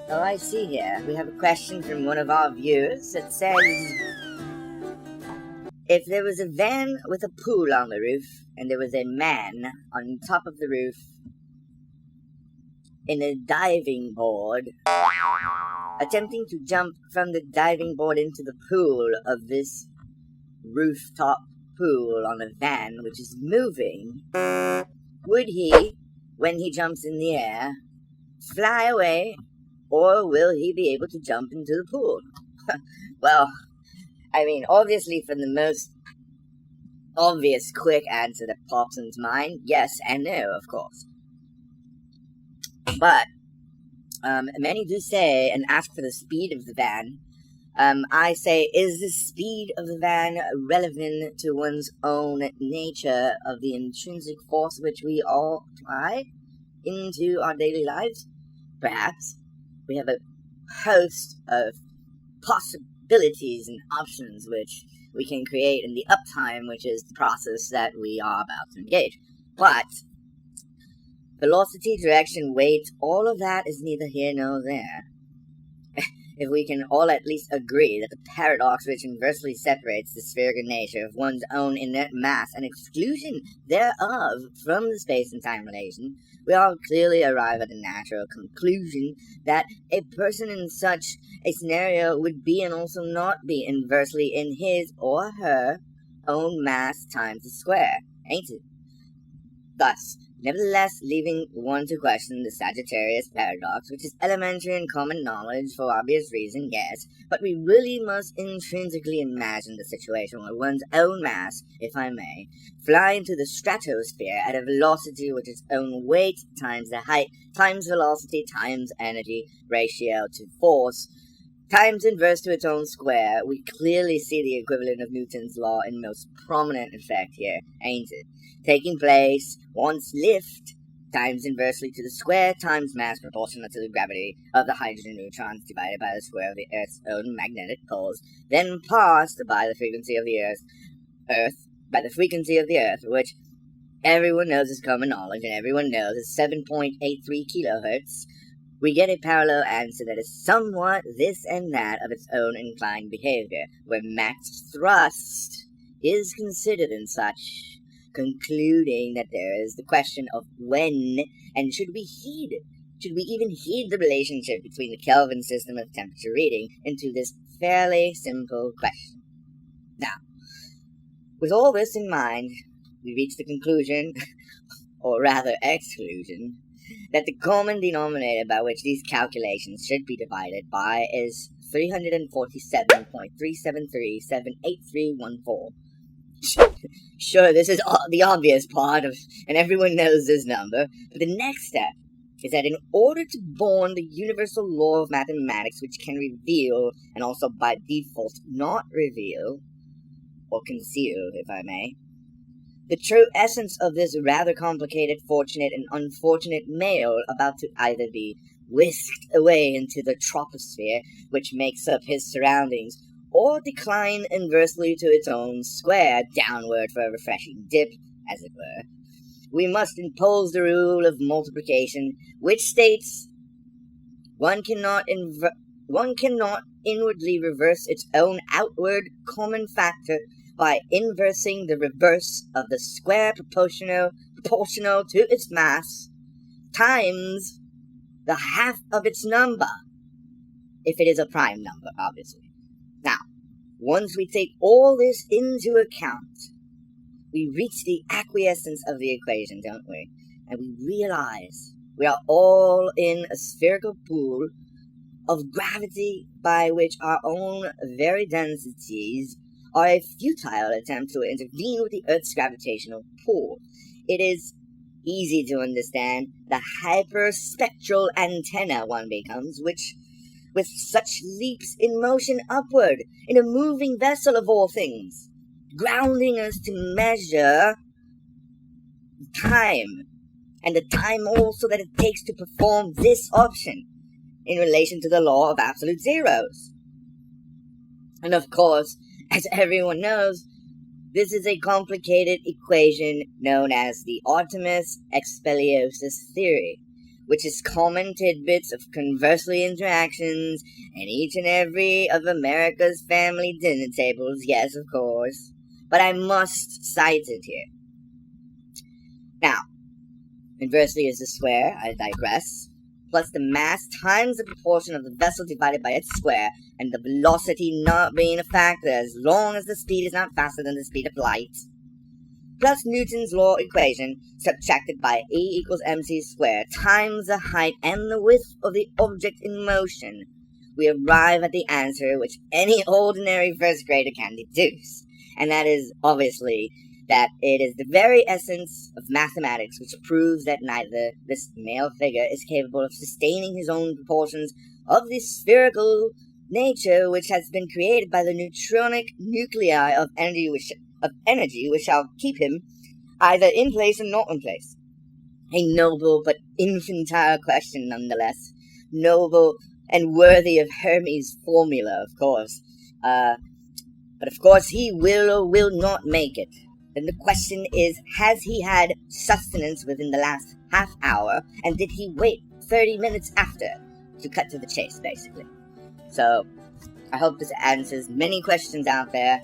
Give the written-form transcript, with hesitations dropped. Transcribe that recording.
Oh, I see here. We have a question from one of our viewers that says, if there was a van with a pool on the roof, and there was a man on top of the roof in a diving board, attempting to jump from the diving board into the pool of this rooftop pool on a van which is moving, would he, when he jumps in the air, fly away, or will he be able to jump into the pool? Well, I mean, obviously, for the most obvious quick answer that pops into mind, yes and no, of course. But many do say and ask for the speed of the van. I say, is the speed of the van relevant to one's own nature of the intrinsic force which we all apply into our daily lives? Perhaps. We have a host of possibilities and options which we can create in the uptime, which is the process that we are about to engage. But velocity, direction, weight, all of that is neither here nor there. If we can all at least agree that the paradox which inversely separates the spherical nature of one's own inert mass and exclusion thereof from the space and time relation, we all clearly arrive at the natural conclusion that a person in such a scenario would be and also not be inversely in his or her own mass times the square, ain't it? Thus, nevertheless, leaving one to question the Sagittarius paradox, which is elementary and common knowledge for obvious reason, yes, but we really must intrinsically imagine the situation where one's own mass, if I may, fly into the stratosphere at a velocity which is own weight times the height times velocity times energy ratio to force times inverse to its own square. We clearly see the equivalent of Newton's law in most prominent effect here, ain't it? Taking place, once lift times inversely to the square times mass proportional to the gravity of the hydrogen neutrons divided by the square of the Earth's own magnetic poles, then passed by the frequency of the Earth, which everyone knows is common knowledge and everyone knows is 7.83 kilohertz. We get a parallel answer that is somewhat this and that of its own inclined behavior, where max thrust is considered in such, concluding that there is the question of when, and should we even heed the relationship between the Kelvin system of temperature reading into this fairly simple question. Now, with all this in mind, we reach the conclusion, or rather exclusion, that the common denominator by which these calculations should be divided by is 347.373.78314. Sure, this is the obvious part of, and everyone knows this number, but the next step is that in order to born the universal law of mathematics which can reveal, and also by default not reveal, or conceal, if I may, the true essence of this rather complicated, fortunate, and unfortunate male about to either be whisked away into the troposphere, which makes up his surroundings, or decline inversely to its own square, downward for a refreshing dip, as it were, we must impose the rule of multiplication, which states one cannot inwardly reverse its own outward common factor by inversing the reverse of the square proportional to its mass times the half of its number, if it is a prime number, obviously. Now, once we take all this into account, we reach the acquiescence of the equation, don't we? And we realize we are all in a spherical pool of gravity by which our own very densities are a futile attempt to intervene with the Earth's gravitational pull. It is easy to understand the hyperspectral antenna one becomes, which, with such leaps in motion upward, in a moving vessel of all things, grounding us to measure time, and the time also that it takes to perform this option in relation to the law of absolute zeros. And of course, as everyone knows, this is a complicated equation known as the Artemis expeliosis theory, which is common tidbits of conversely interactions in each and every of America's family dinner tables, yes, of course, but I must cite it here. Now, inversely is the square, I digress, plus the mass times the proportion of the vessel divided by its square, and the velocity not being a factor as long as the speed is not faster than the speed of light, plus Newton's law equation subtracted by E equals mc squared times the height and the width of the object in motion, we arrive at the answer which any ordinary first grader can deduce, and that is obviously that it is the very essence of mathematics which proves that neither this male figure is capable of sustaining his own proportions of the spherical nature which has been created by the neutronic nuclei of energy which shall keep him either in place or not in place. A noble but infantile question nonetheless. Noble and worthy of Hermes' formula, of course. But of course he will or will not make it. Then the question is, has he had sustenance within the last half hour, and did he wait 30 minutes after? To cut to the chase, basically. So, I hope this answers many questions out there.